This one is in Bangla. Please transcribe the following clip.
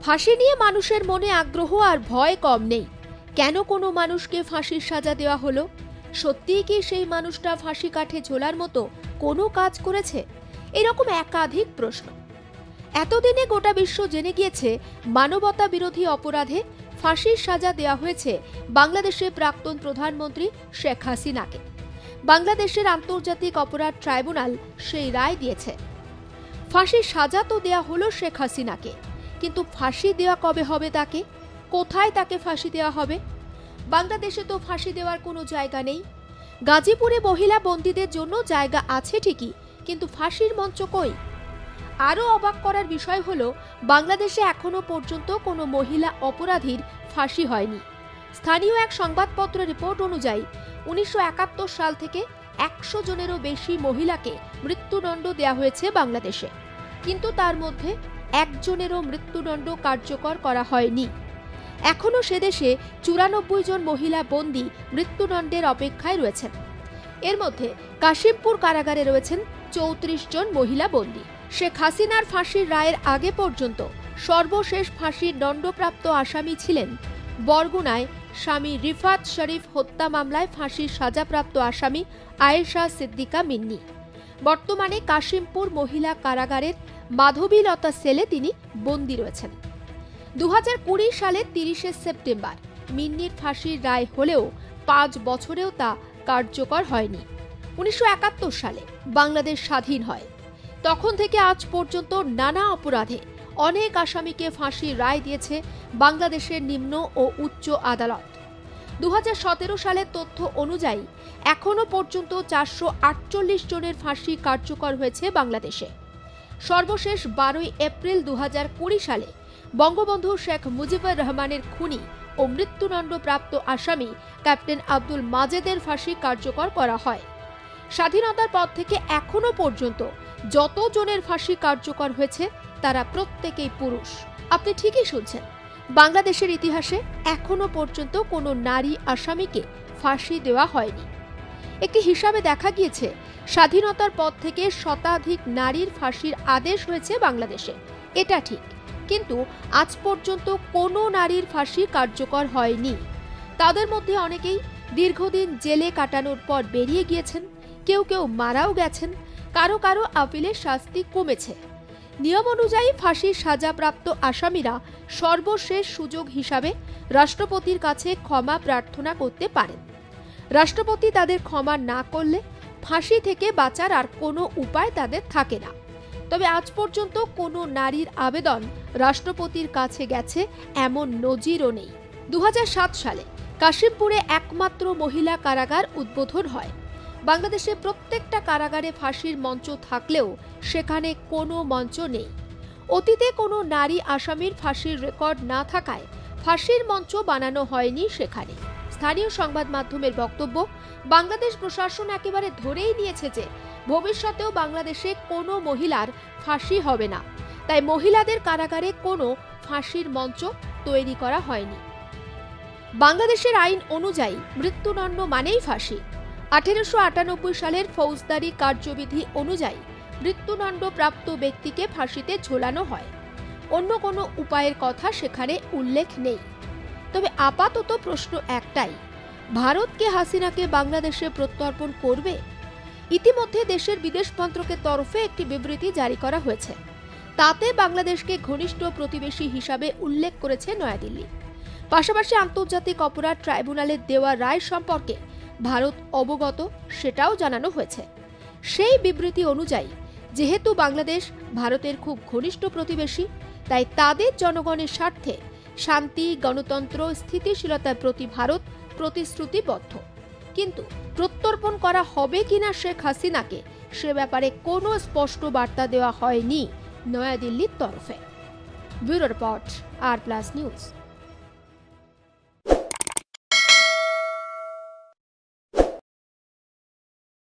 ফাঁসি নিয়ে মানুষের মনে আগ্রহ আর ভয় কম নেই। কেন কোনো মানুষকে ফাঁসির সাজা দেওয়া হলো? সত্যিই কি সেই মানুষটা ফাঁসি কাঠে ঝোলার মতো কোনো কাজ করেছে? এরকম একাধিক প্রশ্ন। এতদিনে গোটা বিশ্ব জেনে গিয়েছে মানবতা বিরোধী অপরাধে ফাঁসির সাজা দেওয়া হয়েছে বাংলাদেশের প্রাক্তন প্রধানমন্ত্রী শেখ হাসিনাকে। বাংলাদেশের আন্তর্জাতিক অপরাধ ট্রাইব্যুনাল সেই রায় দিয়েছে। ফাঁসির সাজা তো দেওয়া হলো শেখ হাসিনাকে, কিন্তু ফাঁসি দেওয়া কবে হবে তাকে? কোথায় তাকে ফাঁসি দেওয়া হবে? বাংলাদেশে তো ফাঁসি দেওয়ার কোনো জায়গা নেই। গাজীপুরে মহিলা বন্দীদের জন্য জায়গা আছে ঠিকই, কিন্তু ফাঁসির মঞ্চ কই? আরও অবাক করার বিষয় হলো, বাংলাদেশে এখনো পর্যন্ত কোনো মহিলা অপরাধীর ফাঁসি হয়নি। স্থানীয় এক সংবাদপত্রের রিপোর্ট অনুযায়ী 1971 সাল থেকে 100 জনেরও বেশি মহিলাকে মৃত্যুদণ্ড দেওয়া হয়েছে বাংলাদেশে, কিন্তু তার মধ্যে একজনেরও মৃত্যুদণ্ড কার্যকর করা হয়নি। এখনো সে দেশে 94 জন মহিলা বন্দী মৃত্যুদণ্ডের অপেক্ষায় রয়েছেন। এর মধ্যে কাশিমপুর কারাগারে রয়েছেন 34 জন মহিলা বন্দী। শেখ হাসিনার ফাঁসির রায়ের আগে পর্যন্ত সর্বশেষ ফাঁসির দণ্ডপ্রাপ্ত আসামি ছিলেন বরগুনায় স্বামী রিফাত শরীফ হত্যা মামলায় ফাঁসির সাজাপ্রাপ্ত আসামি আয়েশা সিদ্দিকা মিন্নি। বর্তমানে কাশিমপুর মহিলা কারাগারের মাধবীলতা সেলে তিনি বন্দী রয়েছেন। 2020 সালের 30 সেপ্টেম্বর মিন্নির ফাঁসির রায় হলেও 5 বছরেও তা কার্যকর হয়নি। 1971 সালে বাংলাদেশ স্বাধীন হয়। তখন থেকে আজ পর্যন্ত নানা অপরাধে অনেক আসামিকে ফাঁসির রায় দিয়েছে বাংলাদেশের নিম্ন ও উচ্চ আদালত। 2017 সালের তথ্য অনুযায়ী এখনো পর্যন্ত 448 জনের ফাঁসি কার্যকর হয়েছে বাংলাদেশে। সর্বশেষ 12 এপ্রিল 2020 সালে বঙ্গবন্ধু শেখ মুজিবুর রহমানের খুনি ও মৃত্যুদণ্ডপ্রাপ্ত আসামি ক্যাপ্টেন আব্দুল মাজেদের ফাঁসি কার্যকর করা হয়। স্বাধীনতার পর থেকে এখনো পর্যন্ত যত জনের ফাঁসি কার্যকর হয়েছে তারা প্রত্যেকেই পুরুষ। আপনি ঠিকই শুনছেন, বাংলাদেশের ইতিহাসে এখনো পর্যন্ত কোনো নারী আসামিকে ফাঁসি দেওয়া হয়নি। একটি হিসাবে দেখা গিয়েছে, স্বাধীনতার পর থেকে শতাধিক নারীর ফাঁসির আদেশ হয়েছে বাংলাদেশে। এটা ঠিক, কিন্তু আজ পর্যন্ত কোনো নারীর ফাঁসি কার্যকর হয়নি। তাদের মধ্যে অনেকেই দীর্ঘদিন জেলে কাটানোর পর বেরিয়ে গিয়েছেন, কেউ কেউ মারাও গেছেন, কারো কারো আপিলের শাস্তি কমেছে। নিয়ম অনুযায়ী ফাঁসির সাজাপ্রাপ্ত আসামিরা সর্বশেষ সুযোগ হিসাবে রাষ্ট্রপতির কাছে ক্ষমা প্রার্থনা করতে পারেন। রাষ্ট্রপতি তাদের ক্ষমা না করলে ফাঁসি থেকে বাঁচার আর কোনো উপায় তাদের থাকে না। তবে আজ পর্যন্ত কোনো নারীর আবেদন রাষ্ট্রপতির কাছে গেছে এমন নজিরও নেই। 2007 সালে কাশিমপুরে একমাত্র মহিলা কারাগার উদ্বোধন হয়। বাংলাদেশে প্রত্যেকটা কারাগারে ফাঁসির মঞ্চ থাকলেও সেখানে কোনো মঞ্চ নেই। অতীতে কোনো নারী আসামির ফাঁসির রেকর্ড না থাকায় ফাঁসির মঞ্চ বানানো হয়নি সেখানে। স্থানীয় সংবাদ মাধ্যমের বক্তব্য, বাংলাদেশ প্রশাসন একেবারে ধরেই নিয়েছে যে ভবিষ্যতেও বাংলাদেশে কোনো মহিলার ফাঁসি হবে না, তাই মহিলাদের কারাগারে কোনো ফাঁসির মঞ্চ তৈরি করা হয়নি। বাংলাদেশের আইন অনুযায়ী মৃত্যুদণ্ড মানেই ফাঁসি। 1898 সালের ফৌজদারি কার্যবিধি অনুযায়ী মৃত্যুদণ্ড প্রাপ্ত ব্যক্তিকে ফাঁসিতে ঝোলানো হয়। অন্য কোনো উপায়ের কথা সেখানে উল্লেখ নেই। তবে আপাতত প্রশ্ন একটাই, ভারত কি হাসিনাকে বাংলাদেশে প্রত্যর্পণ করবে? ইতিমধ্যে দেশের বিদেশ মন্ত্রকের তরফে একটি বিবৃতি জারি করা হয়েছে। তাতে বাংলাদেশকে ঘনিষ্ঠ প্রতিবেশী হিসাবে উল্লেখ করেছে নয়াদিল্লি। পাশাপাশি আন্তর্জাতিক অপরাধ ট্রাইব্যুনালের দেওয়া রায় সম্পর্কে ভারত অবগত সেটাও জানানো হয়েছে। সেই বিবৃতি অনুযায়ী যেহেতু বাংলাদেশ ভারতের খুব ঘনিষ্ঠ প্রতিবেশী, তাই তাদের জনগণের স্বার্থে শান্তি, গণতন্ত্র, স্থিতিশীলতার প্রতি ভারত প্রতিশ্রুতিবদ্ধ। কিন্তু প্রত্যর্পণ করা হবে কিনা শেখ হাসিনাকে, সে ব্যাপারে কোনো স্পষ্ট বার্তা দেওয়া হয়নি নয়াদিল্লির তরফে। ব্যুরো রিপোর্ট, আর প্লাস নিউজ।